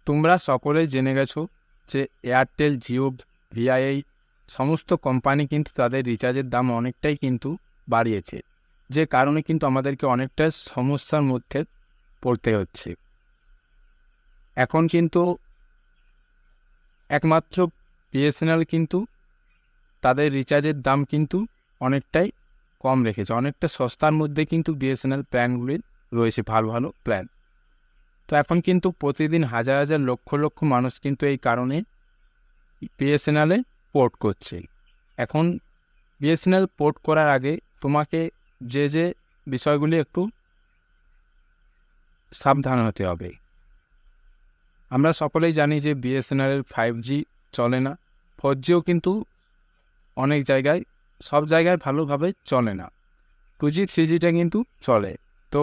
তোমরা সকলেই জেনে গেছো যে এয়ারটেল, জিও, ভিআই সমস্ত কোম্পানি কিন্তু তাদের রিচার্জের দাম অনেকটাই কিন্তু বাড়িয়েছে, যে কারণে কিন্তু আমাদেরকে অনেকটা সমস্যার মধ্যে পড়তে হচ্ছে। এখন কিন্তু একমাত্র বিএসএনএল কিন্তু তাদের রিচার্জের দাম কিন্তু অনেকটাই কম রেখেছে, অনেকটা সস্তার মধ্যে কিন্তু বিএসএনএল প্ল্যানগুলি রয়েছে, ভালো ভালো প্ল্যান। তো এখন কিন্তু প্রতিদিন হাজার হাজার লক্ষ লক্ষ মানুষ কিন্তু এই কারণে বিএসএনএলে পোর্ট করছে। এখন বিএসএনএল পোর্ট করার আগে তোমাকে যে যে বিষয়গুলি একটু সাবধান হতে হবে। আমরা সকলেই জানি যে বিএসএনএলের 5G চলে না, 4Gও কিন্তু অনেক জায়গায়, সব জায়গায় ভালোভাবে চলে না। 2G 3Gটা কিন্তু চলে। তো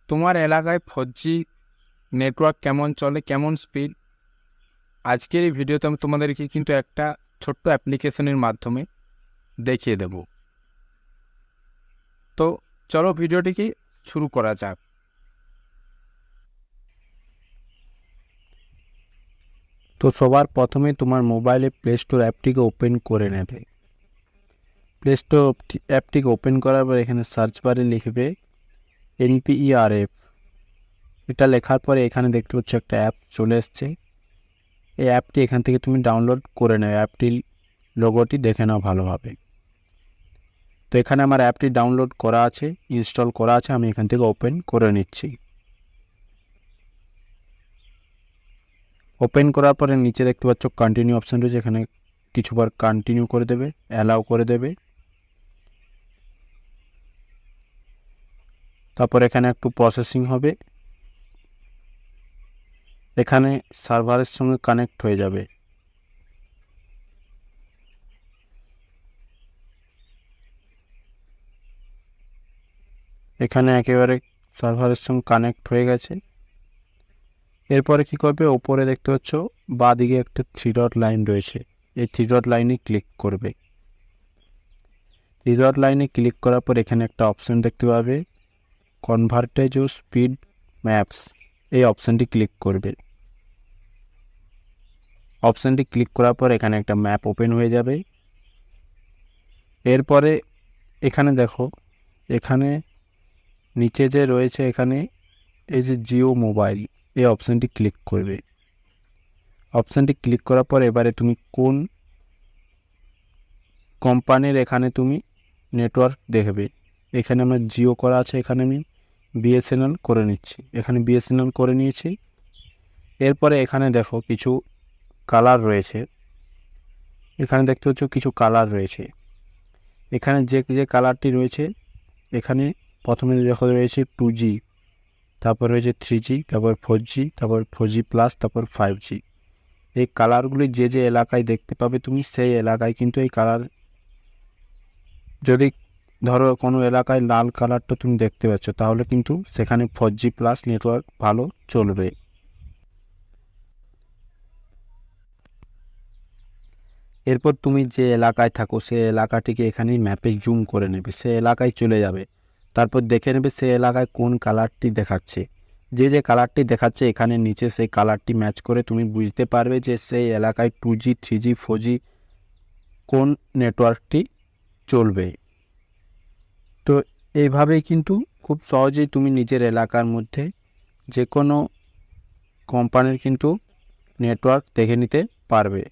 তোমার এলাকায় 4G নেটওয়ার্ক কেমন চলে, কেমন স্পিড, আজকের এই ভিডিওতে আমি তোমাদেরকে কিন্তু একটা ছোট্ট অ্যাপ্লিকেশনের মাধ্যমে দেখিয়ে দেব। তো চলো ভিডিওটিকে শুরু করা যাক। তো সবার প্রথমে তোমার মোবাইলে প্লে স্টোর অ্যাপটিকে ওপেন করে নেবে। প্লে স্টোর অ্যাপটিকে ওপেন করার পর এখানে সার্চ বারে লিখবে NPERF। এটা লেখার পরে এখানে দেখতে পাচ্ছ একটা অ্যাপ চলে এসছে। এই অ্যাপটি এখান থেকে তুমি ডাউনলোড করে নেবে। অ্যাপটির লোগোটি দেখে নাও ভালোভাবে। তো এখানে আমার অ্যাপটি ডাউনলোড করা আছে, ইনস্টল করা আছে, আমি এখান থেকে ওপেন করে নিচ্ছি। ওপেন করার পরে নিচে দেখতে পাচ্ছ কন্টিনিউ অপশান রয়েছে, এখানে কিছুবার কন্টিনিউ করে দেবে, অ্যালাউ করে দেবে। তারপর এখানে একটু প্রসেসিং হবে, এখানে সার্ভারের সঙ্গে কানেক্ট হয়ে যাবে। এখানে একেবারে সার্ভারের সঙ্গে কানেক্ট হয়ে গেছে। এরপরে কি করবে, ওপরে দেখতে পাচ্ছ বাঁ দিকে একটা 3 ডট লাইন রয়েছে, এই 3 ডট লাইনে ক্লিক করবে। 3 ডট লাইনে ক্লিক করার পর এখানে একটা অপশান দেখতে পাবে, কনভার্টেজ ও স্পিড ম্যাপস, এই অপশানটি ক্লিক করবে। অপশানটি ক্লিক করার পর এখানে একটা ম্যাপ ওপেন হয়ে যাবে। এরপরে এখানে দেখো, এখানে নিচে যে রয়েছে এখানে এই যে জিও মোবাইল, এই অপশানটি ক্লিক করবে। অপশানটি ক্লিক করার পর এবারে তুমি কোন কোম্পানির এখানে তুমি নেটওয়ার্ক দেখবে। এখানে আমার জিও করা আছে, এখানে আমি বিএসএনএল করে নিচ্ছি, এখানে বিএসএনএল করে নিয়েছি। এরপরে এখানে দেখো কিছু কালার রয়েছে, এখানে দেখতে পাচ্ছ কিছু কালার রয়েছে। এখানে যে যে কালারটি রয়েছে, এখানে প্রথমে দেখো রয়েছে 2G, তারপর রয়েছে 3G, তারপর 4G, তারপর 4G প্লাস, তারপর 5G। এই কালারগুলি যে যে এলাকায় দেখতে পাবে তুমি, সেই এলাকায় কিন্তু এই কালার, যদি ধরো কোনো এলাকায় লাল কালারটা তুমি দেখতে পাচ্ছ, তাহলে কিন্তু সেখানে 4G প্লাস নেটওয়ার্ক ভালো চলবে। এরপর তুমি যে এলাকায় থাকো সেই এলাকাটিকে এখানে ম্যাপে জুম করে নেবে, সে এলাকায় চলে যাবে। তারপর দেখে নেবে সে এলাকায় কোন কালারটি দেখাচ্ছে। যে যে কালারটি দেখাচ্ছে এখানে নিচে সেই কালারটি ম্যাচ করে তুমি বুঝতে পারবে যে সেই এলাকায় 2G 3G 4G কোন নেটওয়ার্কটি চলবে। তো এইভাবেই কিন্তু খুব সহজেই তুমি নিজের এলাকার মধ্যে যে কোনো কোম্পানির কিন্তু নেটওয়ার্ক দেখে নিতে পারবে।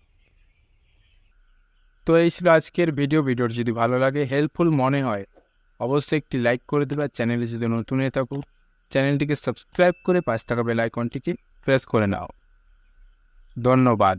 তো এই ছিল আজকের ভিডিওটি যদি ভালো লাগে, হেল্পফুল মনে হয়, অবশ্যই একটি লাইক করে দেবে। আর চ্যানেলে যদি নতুন হয়ে থাকো, চ্যানেলটিকে সাবস্ক্রাইব করে পাশে থাকা বেল আইকনটিকে প্রেস করে নাও। ধন্যবাদ।